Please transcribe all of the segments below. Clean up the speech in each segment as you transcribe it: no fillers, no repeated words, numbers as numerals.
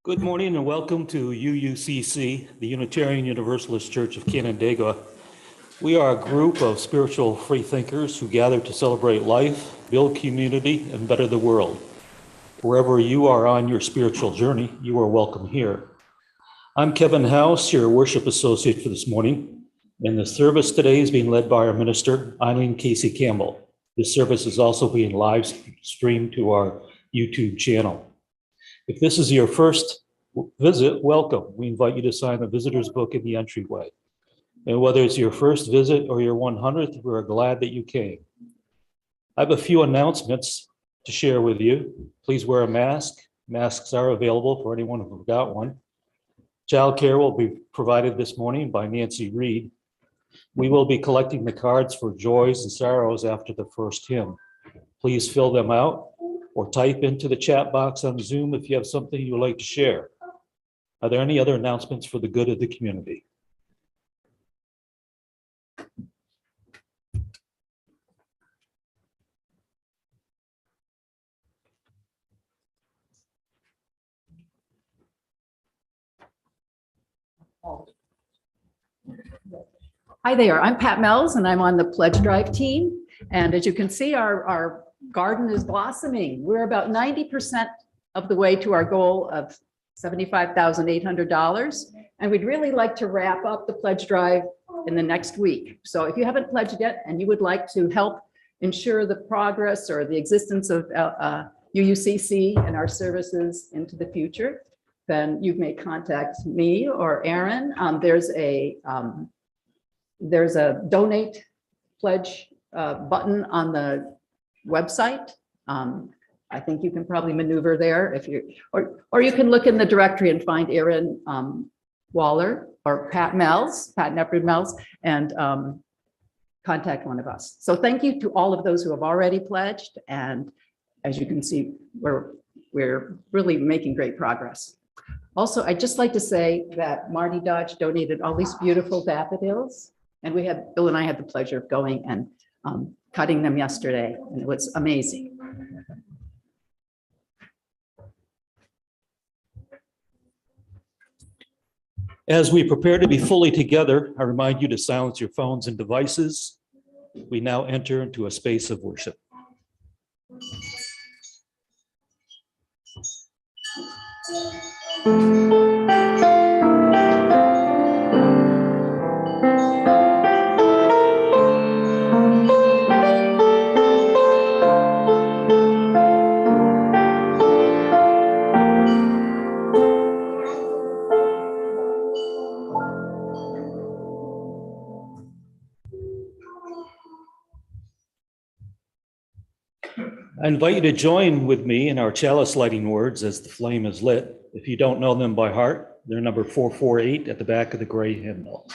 Good morning and welcome to UUCC, the Unitarian Universalist Church of Canandaigua. We are a group of spiritual freethinkers who gather to celebrate life, build community, and better the world. Wherever you are on your spiritual journey, you are welcome here. I'm Kevin House, your worship associate for this morning, and the service today is being led by our minister, Eileen Casey Campbell. This service is also being live streamed to our YouTube channel. If this is your first visit, welcome. We invite you to sign the visitor's book in the entryway. And whether it's your first visit or your 100th, we're glad that you came. I have a few announcements to share with you. Please wear a mask. Masks are available for anyone who got one. Childcare will be provided this morning by Nancy Reed. We will be collecting the cards for joys and sorrows after the first hymn. Please fill them out or type into the chat box on Zoom if you have something you would like to share. Are there any other announcements for the good of the community? Hi there, I'm Pat Mells and I'm on the Pledge Drive team. And as you can see, our garden is blossoming. We're about 90% of the way to our goal of $75,800. And we'd really like to wrap up the Pledge Drive in the next week. So if you haven't pledged yet and you would like to help ensure the progress or the existence of UUCC and our services into the future, then you may contact me or Aaron. There's a donate pledge button on the website. I think you can probably maneuver there if you, or you can look in the directory and find Aaron Waller or Pat Neprid Mells, and contact one of us. So thank you to all of those who have already pledged. And as you can see, we're really making great progress. Also, I'd just like to say that Marty Dodge donated all these beautiful daffodils. And Bill and I had the pleasure of going and cutting them yesterday, and it was amazing. As we prepare to be fully together, I remind you to silence your phones and devices. We now enter into a space of worship. I invite you to join with me in our chalice lighting words as the flame is lit. If you don't know them by heart, they're number 448 at the back of the gray hymnal.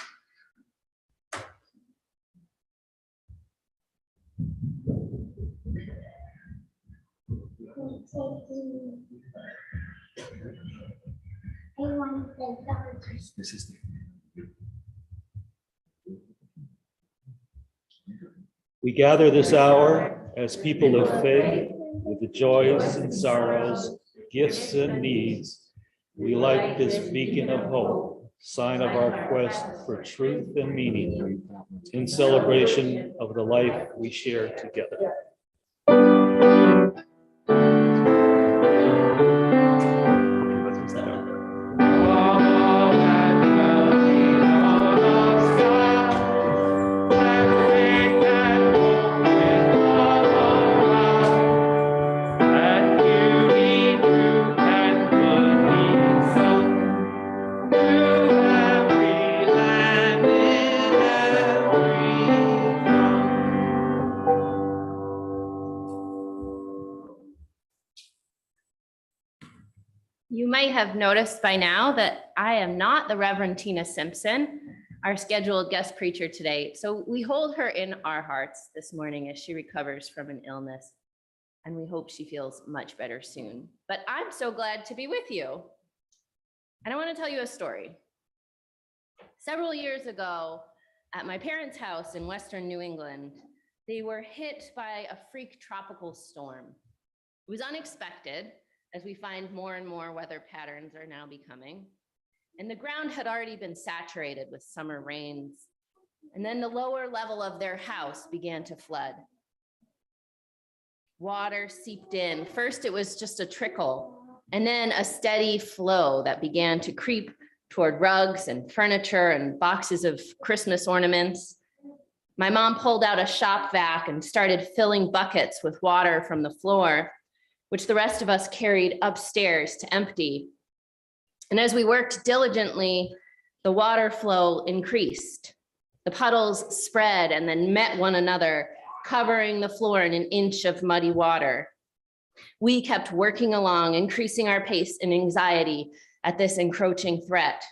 We gather this hour as people of faith with the joys and sorrows, gifts and needs. We light this beacon of hope, sign of our quest for truth and meaning in celebration of the life we share together. You might have noticed by now that I am not the Reverend Tina Simpson, our scheduled guest preacher today. So we hold her in our hearts this morning as she recovers from an illness, and we hope she feels much better soon. But I'm so glad to be with you. And I want to tell you a story. Several years ago, at my parents' house in Western New England, they were hit by a freak tropical storm. It was unexpected, as we find more and more weather patterns are now becoming. And the ground had already been saturated with summer rains. And then the lower level of their house began to flood. Water seeped in. First, it was just a trickle, and then a steady flow that began to creep toward rugs and furniture and boxes of Christmas ornaments. My mom pulled out a shop vac and started filling buckets with water from the floor, which the rest of us carried upstairs to empty. And as we worked diligently, the water flow increased. The puddles spread and then met one another, covering the floor in an inch of muddy water. We kept working along, increasing our pace and anxiety at this encroaching threat.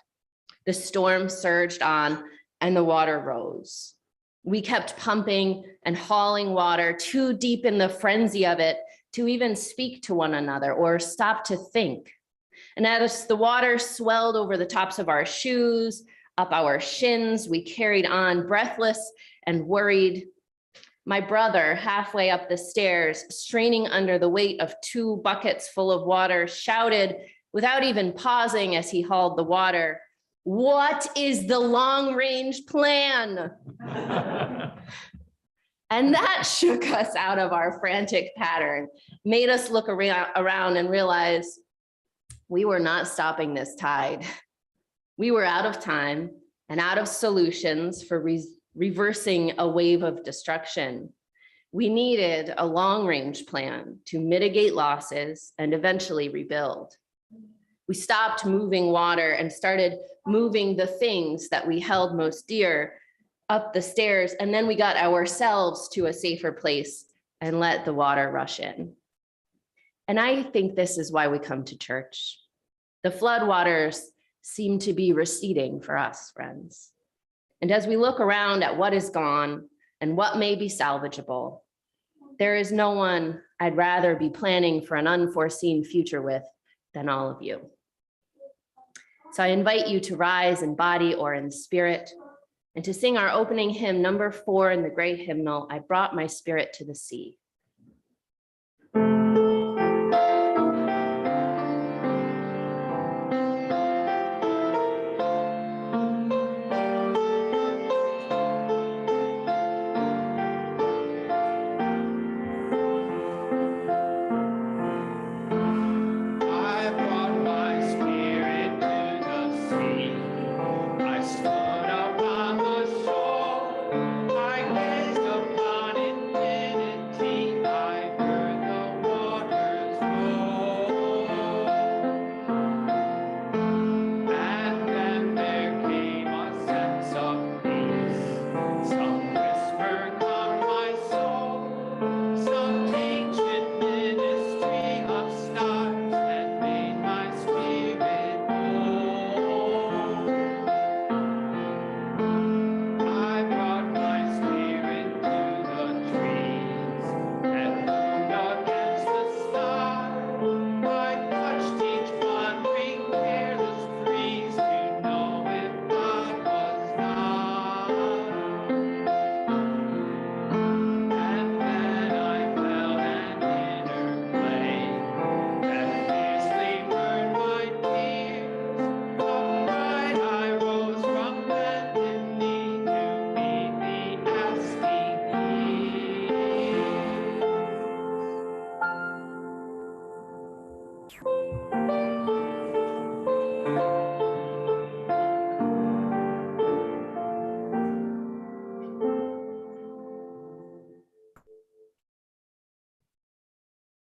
The storm surged on and the water rose. We kept pumping and hauling water too deep in the frenzy of it to even speak to one another or stop to think. And as the water swelled over the tops of our shoes, up our shins, we carried on, breathless and worried. My brother, halfway up the stairs, straining under the weight of 2 buckets full of water, shouted without even pausing as he hauled the water, "What is the long-range plan?" And that shook us out of our frantic pattern, made us look around and realize we were not stopping this tide. We were out of time and out of solutions for reversing a wave of destruction. We needed a long-range plan to mitigate losses and eventually rebuild. We stopped moving water and started moving the things that we held most dear up the stairs, and then we got ourselves to a safer place and let the water rush in. And I think this is why we come to church. The floodwaters seem to be receding for us, friends. And as we look around at what is gone and what may be salvageable, there is no one I'd rather be planning for an unforeseen future with than all of you. So I invite you to rise in body or in spirit and to sing our opening hymn, number 4 in the great hymnal, "I Brought My Spirit to the Sea."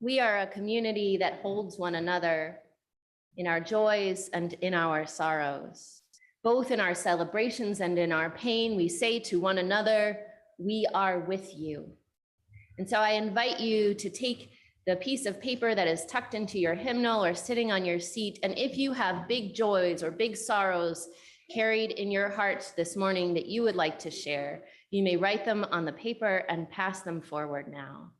We are a community that holds one another in our joys and in our sorrows. Both in our celebrations and in our pain, we say to one another, "We are with you." And so I invite you to take the piece of paper that is tucked into your hymnal or sitting on your seat. And if you have big joys or big sorrows carried in your heart this morning that you would like to share, you may write them on the paper and pass them forward now.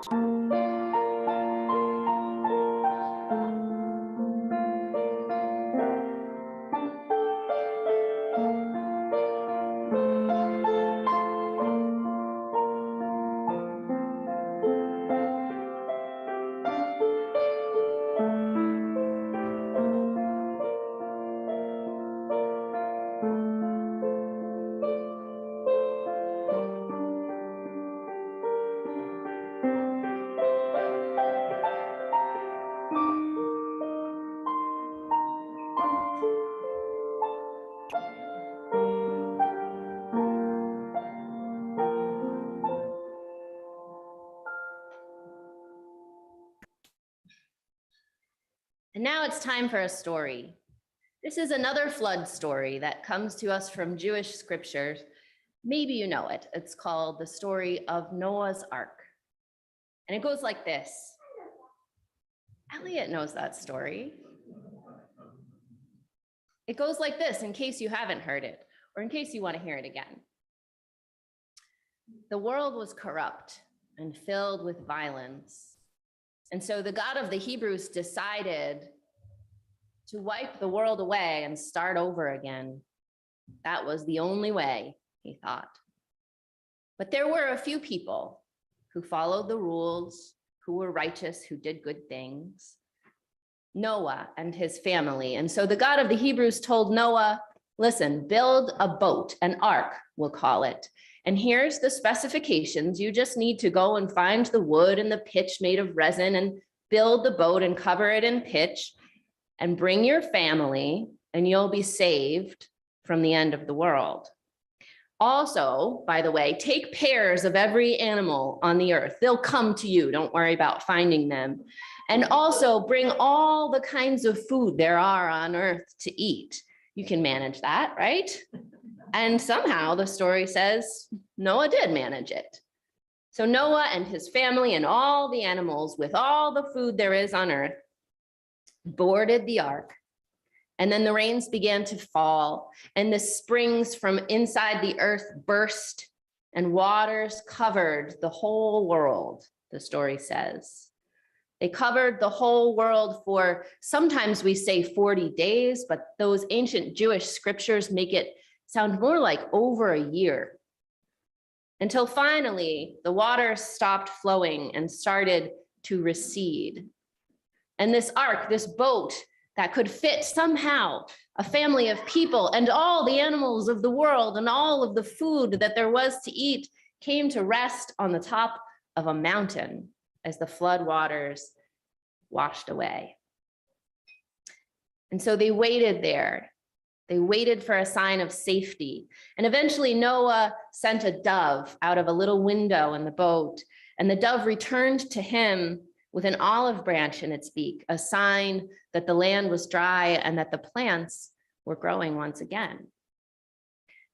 And now it's time for a story. This is another flood story that comes to us from Jewish scriptures. Maybe you know it. It's called the story of Noah's Ark. And it goes like this. Elliot knows that story. It goes like this, in case you haven't heard it, or in case you want to hear it again. The world was corrupt and filled with violence. And so the God of the Hebrews decided to wipe the world away and start over again. That was the only way, he thought. But there were a few people who followed the rules, who were righteous, who did good things. Noah and his family. And so the God of the Hebrews told Noah, listen, build a boat, an ark, we'll call it. And here's the specifications. You just need to go and find the wood and the pitch made of resin and build the boat and cover it in pitch and bring your family and you'll be saved from the end of the world. Also, by the way, take pairs of every animal on the earth. They'll come to you. Don't worry about finding them. And also bring all the kinds of food there are on earth to eat. You can manage that, right? And somehow the story says Noah did manage it. So Noah and his family and all the animals with all the food there is on earth boarded the ark. And then the rains began to fall and the springs from inside the earth burst and waters covered the whole world, the story says. They covered the whole world for, sometimes we say 40 days, but those ancient Jewish scriptures make it sound more like over a year. Until finally, the water stopped flowing and started to recede. And this ark, this boat that could fit somehow a family of people and all the animals of the world and all of the food that there was to eat came to rest on the top of a mountain as the flood waters washed away. And so they waited there. They waited for a sign of safety. And eventually Noah sent a dove out of a little window in the boat. And the dove returned to him with an olive branch in its beak, a sign that the land was dry and that the plants were growing once again.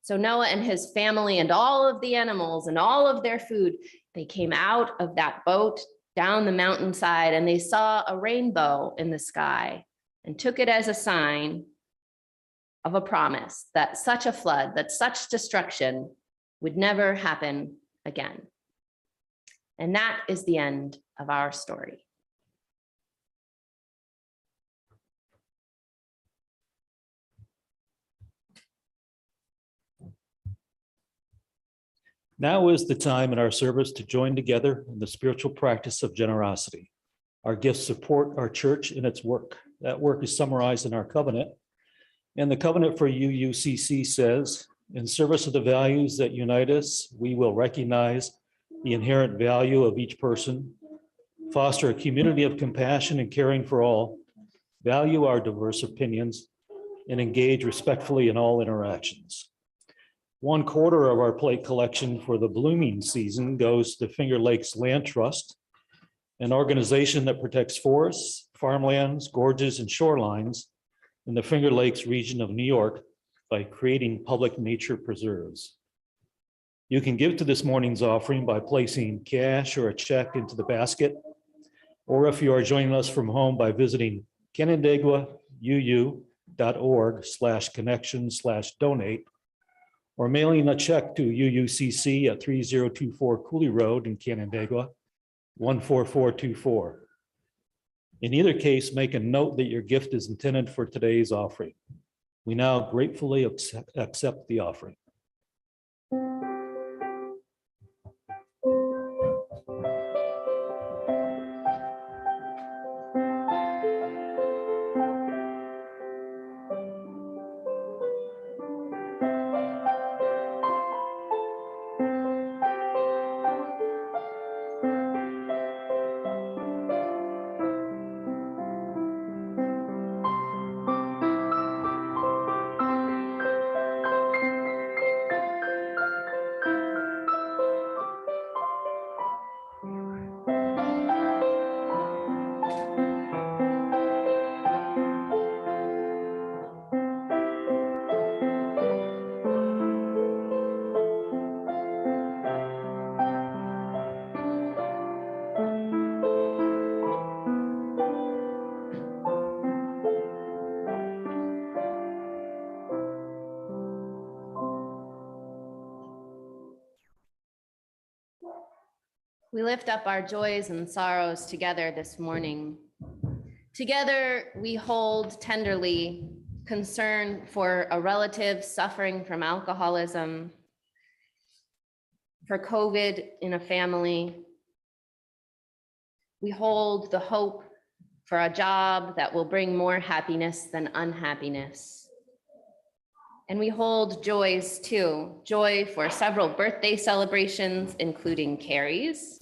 So Noah and his family and all of the animals and all of their food, they came out of that boat down the mountainside and they saw a rainbow in the sky and took it as a sign of a promise that such a flood, that such destruction would never happen again. And that is the end of our story. Now is the time in our service to join together in the spiritual practice of generosity. Our gifts support our church in its work. That work is summarized in our covenant. And the covenant for UUCC says, in service of the values that unite us, we will recognize the inherent value of each person, foster a community of compassion and caring for all, value our diverse opinions, and engage respectfully in all interactions. 1/4 of our plate collection for the blooming season goes to Finger Lakes Land Trust, an organization that protects forests, farmlands, gorges, and shorelines in the Finger Lakes region of New York by creating public nature preserves. You can give to this morning's offering by placing cash or a check into the basket, or if you are joining us from home by visiting canandaiguauu.org/connection/donate, or mailing a check to UUCC at 3024 Cooley Road in Canandaigua, 14424. In either case, make a note that your gift is intended for today's offering. We now gratefully accept the offering. We lift up our joys and sorrows together this morning. Together, we hold tenderly concern for a relative suffering from alcoholism, for COVID in a family. We hold the hope for a job that will bring more happiness than unhappiness. And we hold joys too, joy for several birthday celebrations, including Carrie's,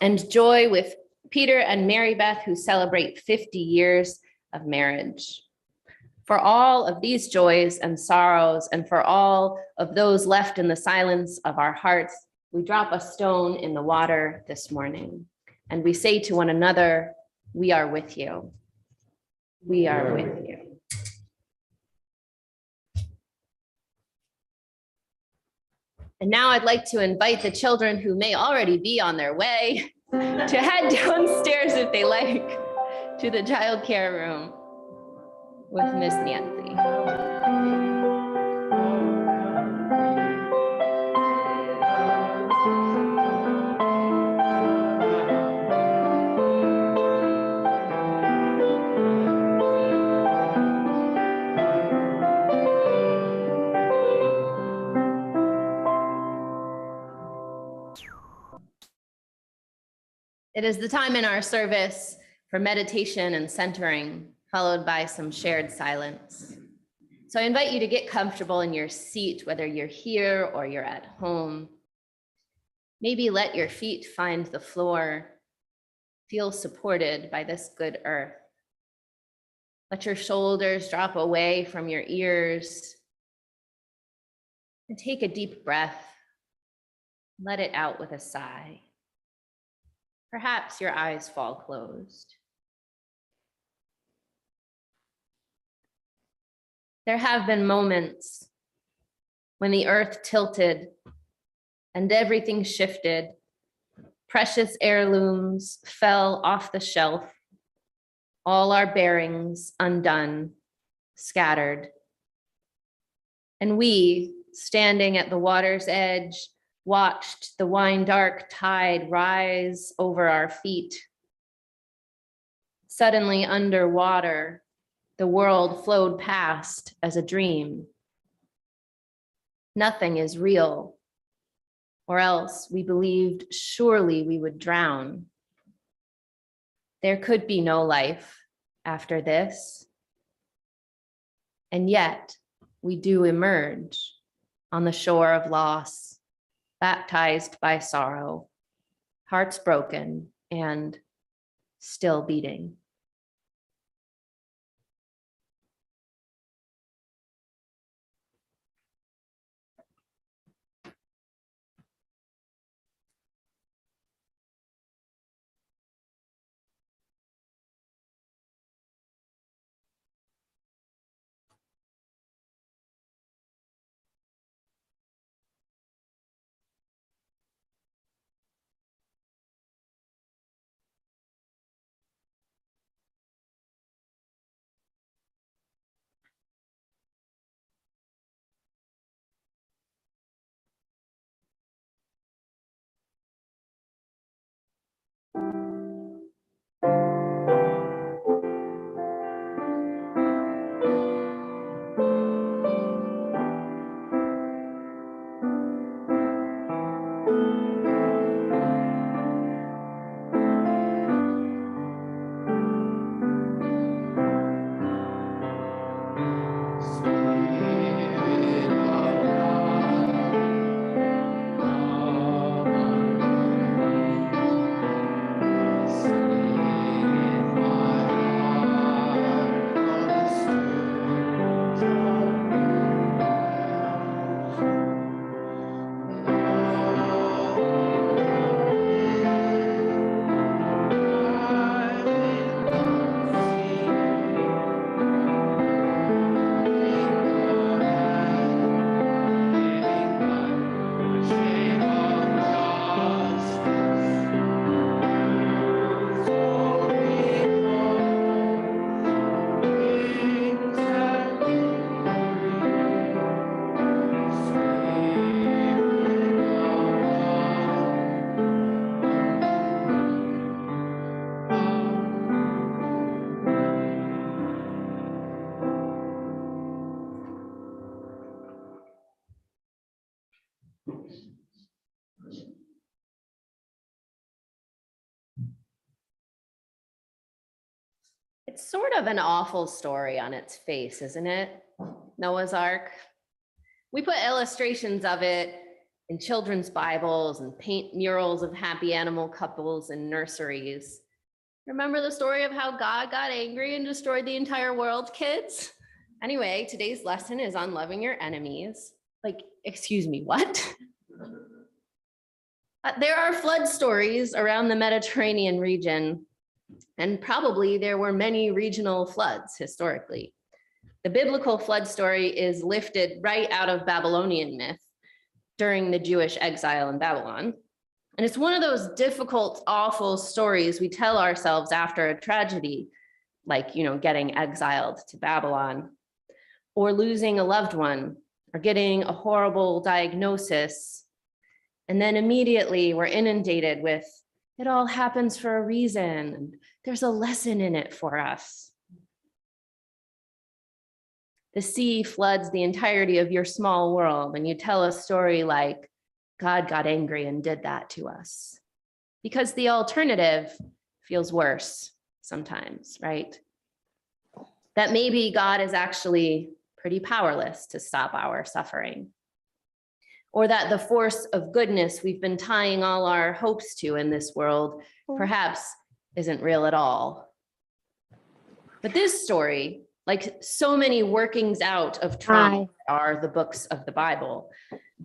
and joy with Peter and Mary Beth, who celebrate 50 years of marriage. For all of these joys and sorrows, and for all of those left in the silence of our hearts, we drop a stone in the water this morning, and we say to one another, we are with you. We are with you. And now I'd like to invite the children who may already be on their way to head downstairs if they like to the childcare room with Miss Nancy. It is the time in our service for meditation and centering, followed by some shared silence. So I invite you to get comfortable in your seat, whether you're here or you're at home. Maybe let your feet find the floor. Feel supported by this good earth. Let your shoulders drop away from your ears. And take a deep breath. Let it out with a sigh. Perhaps your eyes fall closed. There have been moments when the earth tilted and everything shifted. Precious heirlooms fell off the shelf, all our bearings undone, scattered. And we, standing at the water's edge, watched the wine-dark tide rise over our feet. Suddenly underwater, the world flowed past as a dream. Nothing is real, or else we believed surely we would drown. There could be no life after this. And yet we do emerge on the shore of loss, baptized by sorrow, hearts broken and still beating. It's sort of an awful story on its face, isn't it? Noah's Ark. We put illustrations of it in children's Bibles and paint murals of happy animal couples in nurseries. Remember the story of how God got angry and destroyed the entire world, kids? Anyway, today's lesson is on loving your enemies. Like, excuse me, what? There are flood stories around the Mediterranean region, and probably there were many regional floods historically. The biblical flood story is lifted right out of Babylonian myth during the Jewish exile in Babylon. And it's one of those difficult, awful stories we tell ourselves after a tragedy, like, getting exiled to Babylon, or losing a loved one, or getting a horrible diagnosis. And then immediately we're inundated with, it all happens for a reason, and there's a lesson in it for us. The sea floods the entirety of your small world, and you tell a story like, God got angry and did that to us. Because the alternative feels worse sometimes, right? That maybe God is actually pretty powerless to stop our suffering. Or that the force of goodness we've been tying all our hopes to in this world perhaps isn't real at all. But this story, like so many workings out of trauma, are the books of the Bible.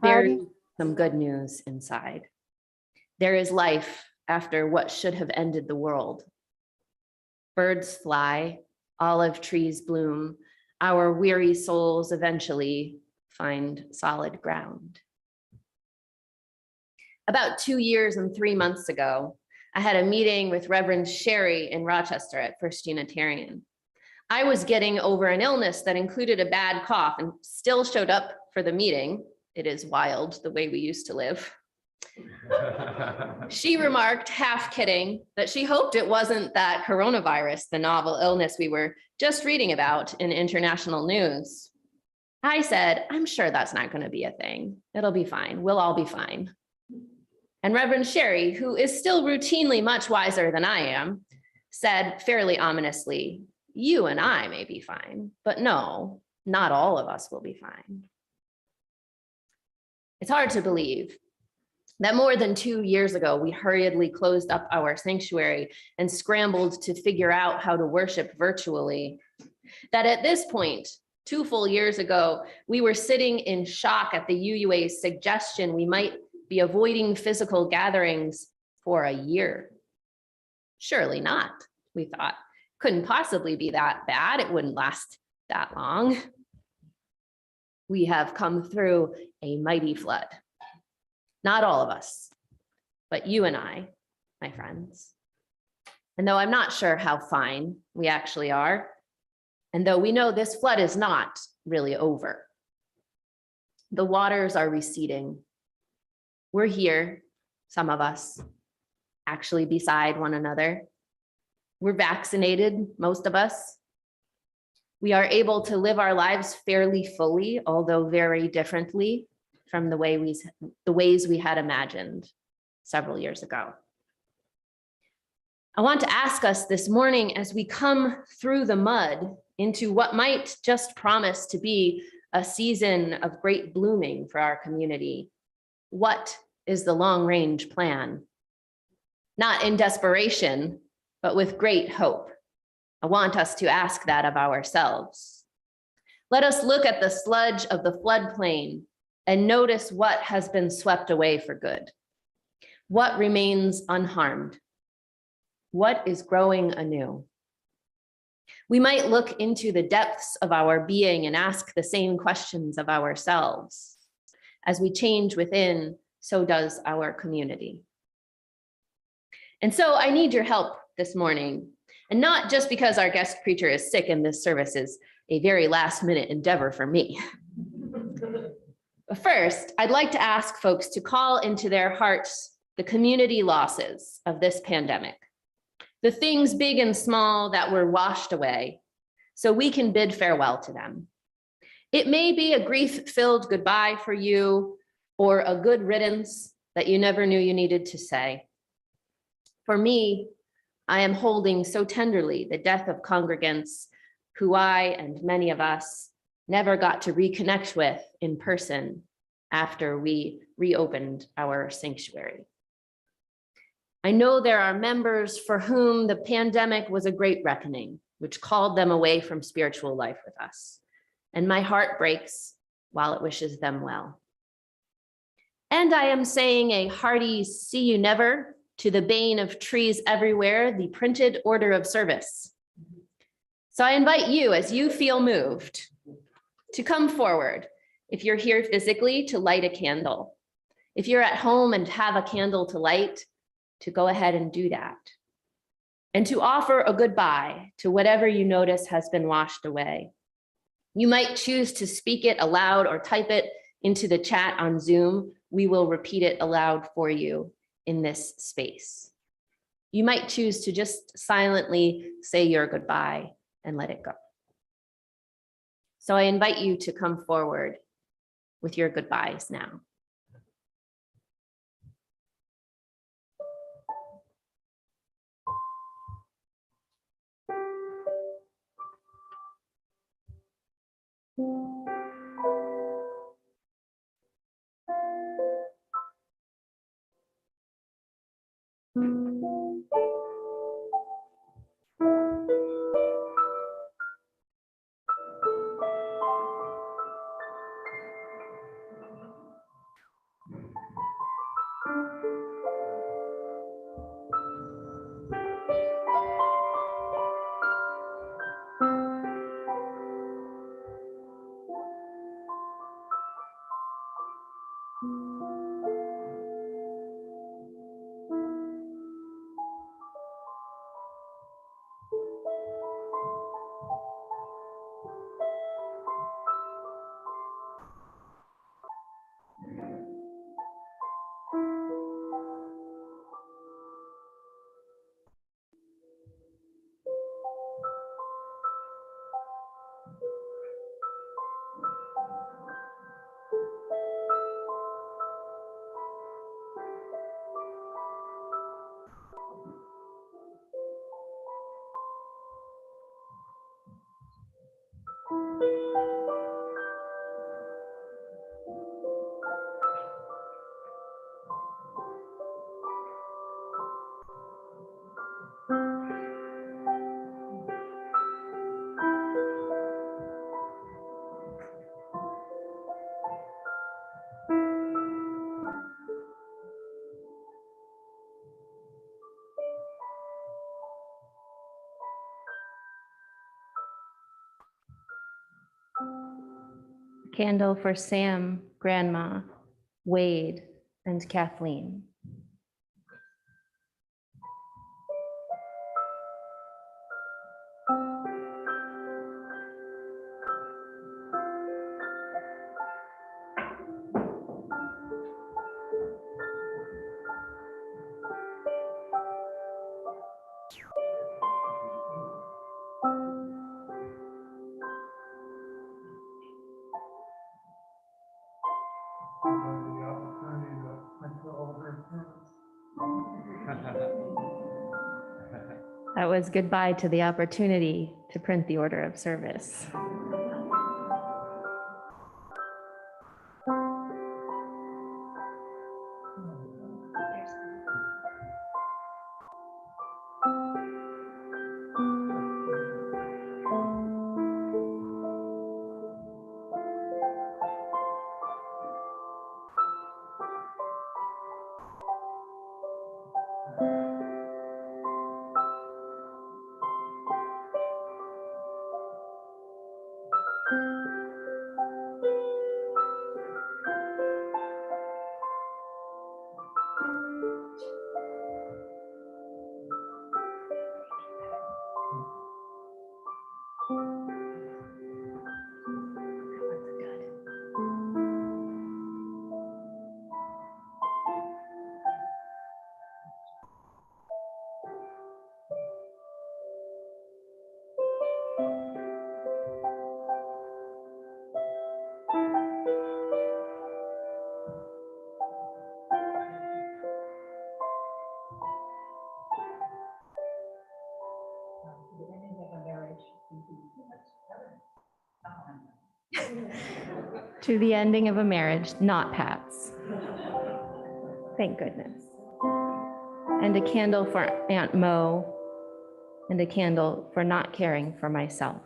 There's some good news inside. There is life after what should have ended the world. Birds fly, olive trees bloom, our weary souls eventually find solid ground. About 2 years and 3 months ago, I had a meeting with Reverend Sherry in Rochester at First Unitarian. I was getting over an illness that included a bad cough and still showed up for the meeting. It is wild the way we used to live. She remarked, half kidding, that she hoped it wasn't that coronavirus, the novel illness we were just reading about in international news. I said, I'm sure that's not going to be a thing. It'll be fine. We'll all be fine. And Reverend Sherry, who is still routinely much wiser than I am, said fairly ominously, you and I may be fine, but no, not all of us will be fine. It's hard to believe that more than 2 years ago, we hurriedly closed up our sanctuary and scrambled to figure out how to worship virtually. That at this point, 2 full years ago, we were sitting in shock at the UUA's suggestion we might be avoiding physical gatherings for a year. Surely not, we thought. Couldn't possibly be that bad. It wouldn't last that long. We have come through a mighty flood. Not all of us, but you and I, my friends. And though I'm not sure how fine we actually are, and though we know this flood is not really over, the waters are receding. We're here, some of us, actually beside one another. We're vaccinated, most of us. We are able to live our lives fairly fully, although very differently from the ways we had imagined several years ago. I want to ask us this morning, as we come through the mud into what might just promise to be a season of great blooming for our community, what is the long-range plan? Not in desperation, but with great hope. I want us to ask that of ourselves. Let us look at the sludge of the floodplain and notice what has been swept away for good. What remains unharmed? What is growing anew? We might look into the depths of our being and ask the same questions of ourselves. As we change within, so does our community. And so I need your help this morning, and not just because our guest preacher is sick and this service is a very last-minute endeavor for me. But first, I'd like to ask folks to call into their hearts the community losses of this pandemic, the things big and small that were washed away, so we can bid farewell to them. It may be a grief-filled goodbye for you, or a good riddance that you never knew you needed to say. For me, I am holding so tenderly the death of congregants who I and many of us never got to reconnect with in person after we reopened our sanctuary. I know there are members for whom the pandemic was a great reckoning, which called them away from spiritual life with us. And my heart breaks while it wishes them well. And I am saying a hearty see you never to the bane of trees everywhere, the printed order of service. So I invite you, as you feel moved, to come forward. If you're here physically, to light a candle. If you're at home and have a candle to light, to go ahead and do that. And to offer a goodbye to whatever you notice has been washed away. You might choose to speak it aloud or type it into the chat on Zoom. We will repeat it aloud for you in this space. You might choose to just silently say your goodbye and let it go. So I invite you to come forward with your goodbyes now. Candle for Sam, Grandma, Wade, and Kathleen. That was goodbye to the opportunity to print the order of service. to the ending of a marriage, not Pat's. Thank goodness. And a candle for Aunt Mo, and a candle for not caring for myself.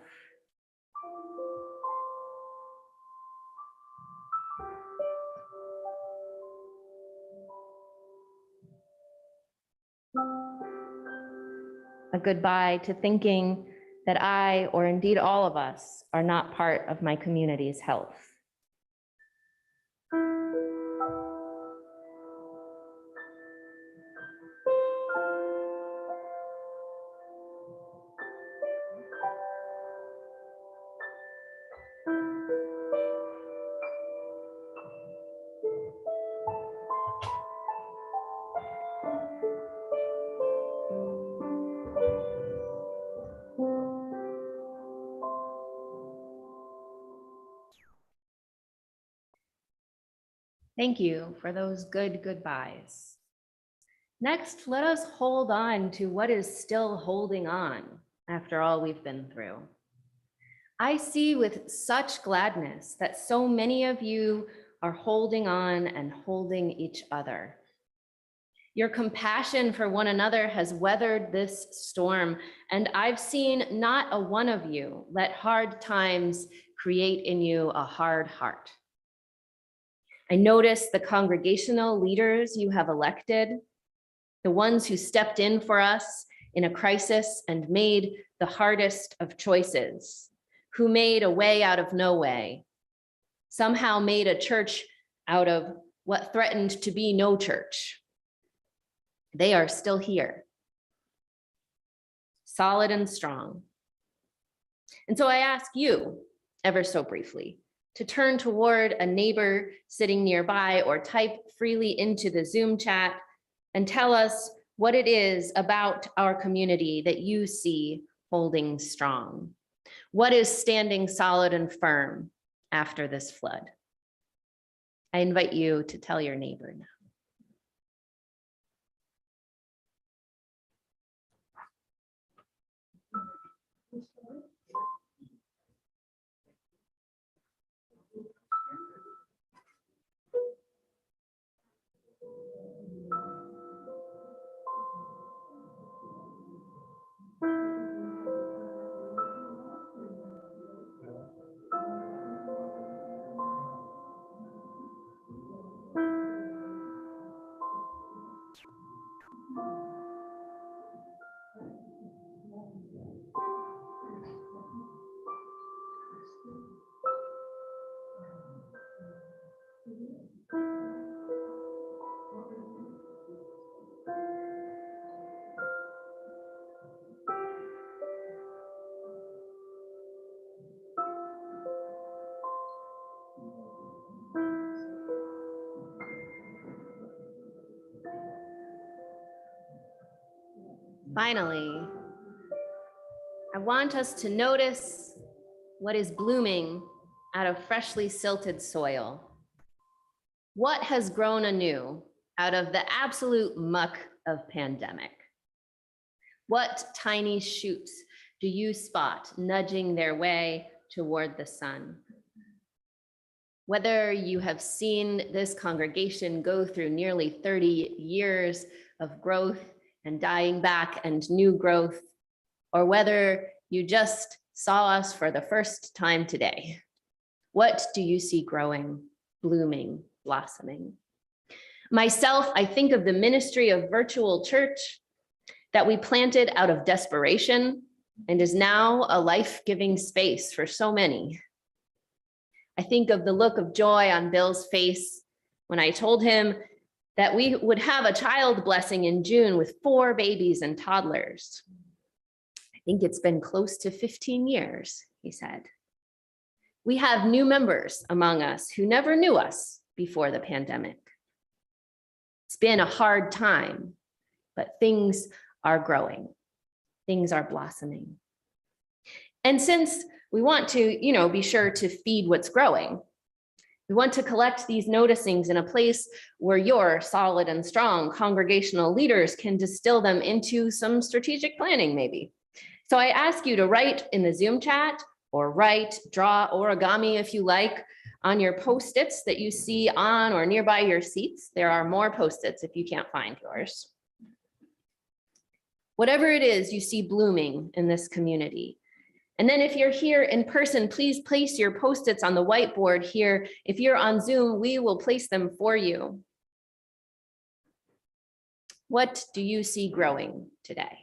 A goodbye to thinking that I, or indeed all of us, are not part of my community's health. Thank you for those good goodbyes. Next, let us hold on to what is still holding on after all we've been through. I see with such gladness that so many of you are holding on and holding each other. Your compassion for one another has weathered this storm, and I've seen not a one of you let hard times create in you a hard heart. I notice the congregational leaders you have elected, the ones who stepped in for us in a crisis and made the hardest of choices, who made a way out of no way, somehow made a church out of what threatened to be no church. They are still here, solid and strong. And so I ask you, ever so briefly, to turn toward a neighbor sitting nearby or type freely into the Zoom chat and tell us what it is about our community that you see holding strong. What is standing solid and firm after this flood? I invite you to tell your neighbor now. Finally, I want us to notice what is blooming out of freshly silted soil. What has grown anew out of the absolute muck of pandemic? What tiny shoots do you spot nudging their way toward the sun? Whether you have seen this congregation go through nearly 30 years of growth and dying back and new growth, or whether you just saw us for the first time today, what do you see growing, blooming, blossoming? Myself, I think of the ministry of virtual church that we planted out of desperation and is now a life-giving space for so many. I think of the look of joy on Bill's face when I told him that we would have a child blessing in June with 4 babies and toddlers. I think it's been close to 15 years, he said. We have new members among us who never knew us before the pandemic. It's been a hard time, but things are growing. Things are blossoming. And since we want to, be sure to feed what's growing, we want to collect these noticings in a place where your solid and strong congregational leaders can distill them into some strategic planning, maybe. So I ask you to write in the Zoom chat or write, draw origami if you like on your Post-its that you see on or nearby your seats. There are more Post-its if you can't find yours. Whatever it is you see blooming in this community. And then if you're here in person, please place your Post-its on the whiteboard here. If you're on Zoom, we will place them for you. What do you see growing today?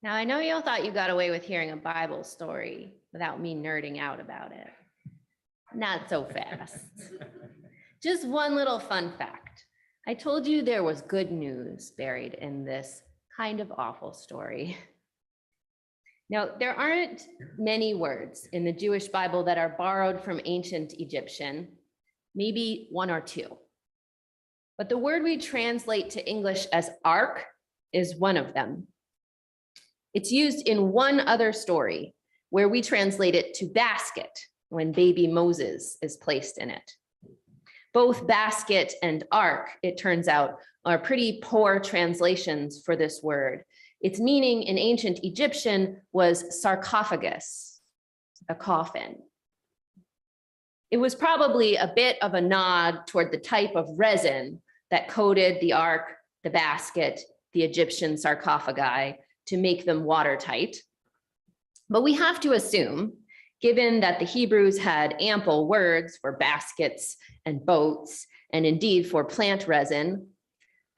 Now, I know you all thought you got away with hearing a Bible story without me nerding out about it. Not so fast. Just one little fun fact. I told you there was good news buried in this kind of awful story. Now, there aren't many words in the Jewish Bible that are borrowed from ancient Egyptian, maybe one or two. But the word we translate to English as ark is one of them. It's used in one other story where we translate it to basket when baby Moses is placed in it. Both basket and ark, it turns out, are pretty poor translations for this word. Its meaning in ancient Egyptian was sarcophagus, a coffin. It was probably a bit of a nod toward the type of resin that coated the ark, the basket, the Egyptian sarcophagi to make them watertight. But we have to assume, given that the Hebrews had ample words for baskets and boats, and indeed for plant resin,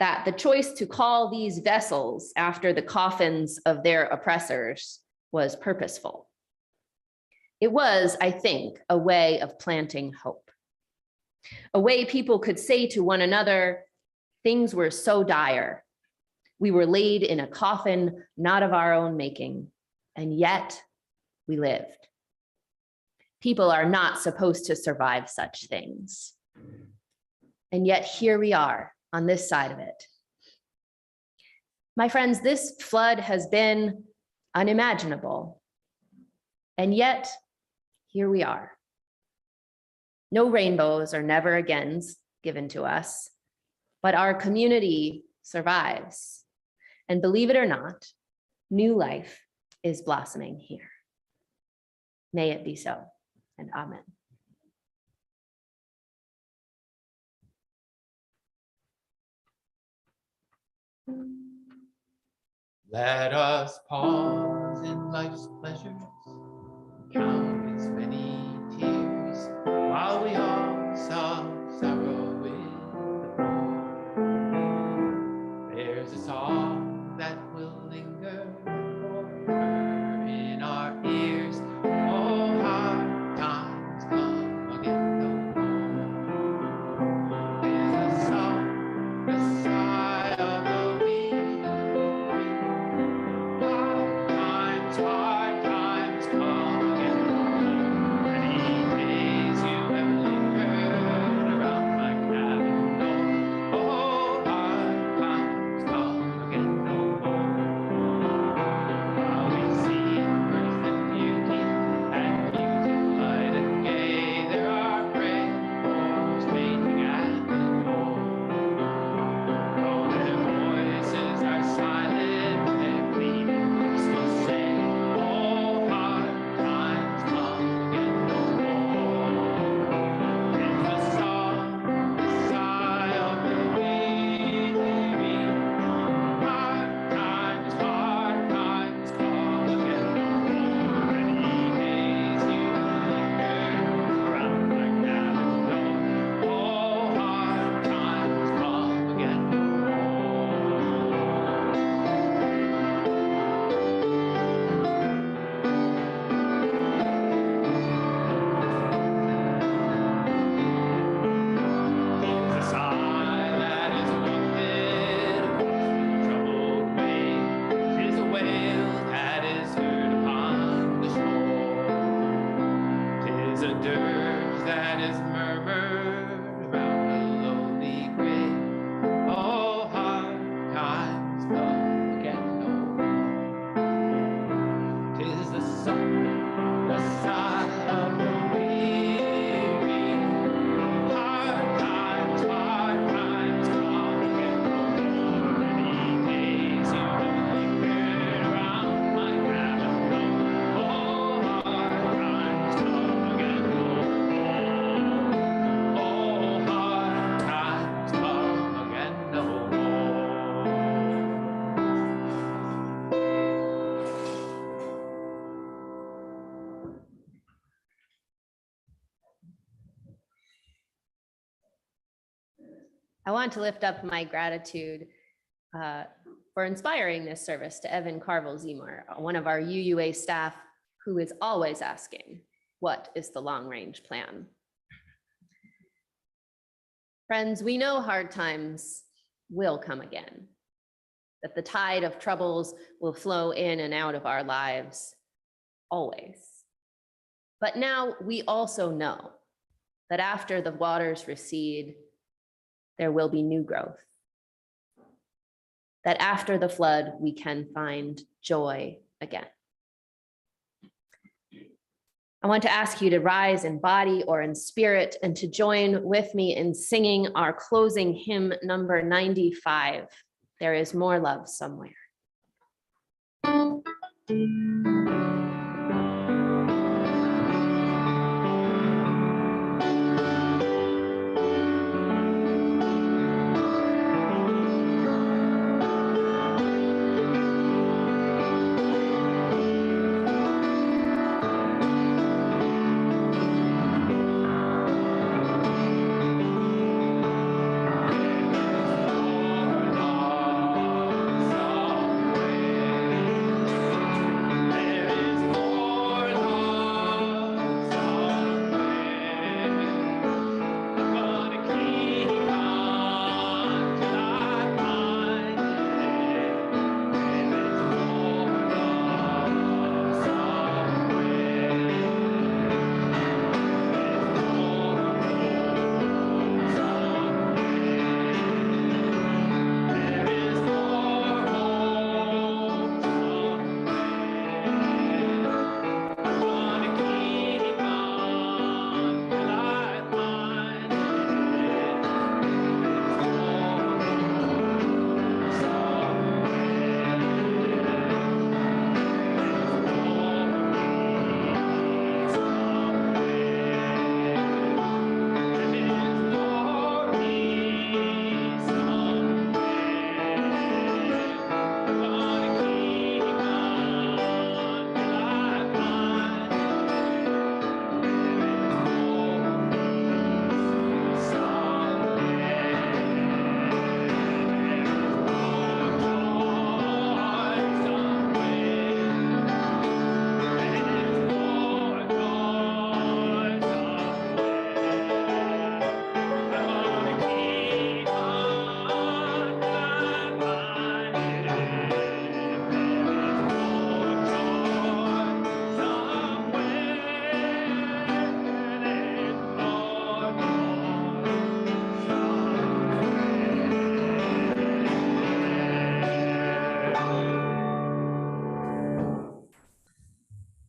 that the choice to call these vessels after the coffins of their oppressors was purposeful. It was, I think, a way of planting hope. A way people could say to one another, things were so dire. We were laid in a coffin not of our own making, and yet we lived. People are not supposed to survive such things. And yet here we are on this side of it. My friends, this flood has been unimaginable. And yet here we are. No rainbows or never agains given to us, but our community survives. And believe it or not, new life is blossoming here. May it be so, and amen. Let us pause in life's pleasures, count its many tears, while we all sob sorrow in the floor. There's a song that will linger forever in our ears. Oh, hard times come again no more. Is the song, the sigh of the weary. Hard times come again no more. Many days you have lingered around my cabin door. Oh, hard times come again no more. While we see earth and beauty and music light and gay, there are brave boys waiting at the door. Though their voices are silent, their pleadings will say, oh, hard times come again no more. It's the song, the sigh of the weary. Hard times come again no more. Many days you linger around my cabin door. Oh, hard times come again no It's a sigh that is wafted across the troubled waves. 'Tis a wail that is heard upon the shore. 'Tis a dirge that is murmured around a lonely grave. Oh, hard times come again no more. 'Tis the song, the sigh of the weary. Hard times come again no more. Many days you have lingered around my cabin door. Oh, hard times come again no more. Oh, hard times come again no more. I want to lift up my gratitude for inspiring this service to Evan Carville-Zemar, one of our UUA staff, who is always asking, what is the long-range plan? Friends, we know hard times will come again, that the tide of troubles will flow in and out of our lives, always. But now we also know that after the waters recede, there will be new growth. That after the flood, we can find joy again. I want to ask you to rise in body or in spirit and to join with me in singing our closing hymn number 95, There is More Love Somewhere. There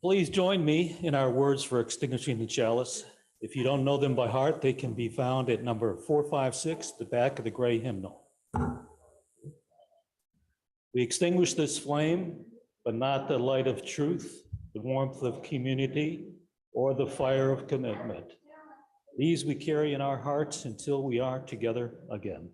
Please join me in our words for extinguishing the chalice. If you don't know them by heart, they can be found at number 456, the back of the gray hymnal. We extinguish this flame, but not the light of truth, the warmth of community, or the fire of commitment. These we carry in our hearts until we are together again.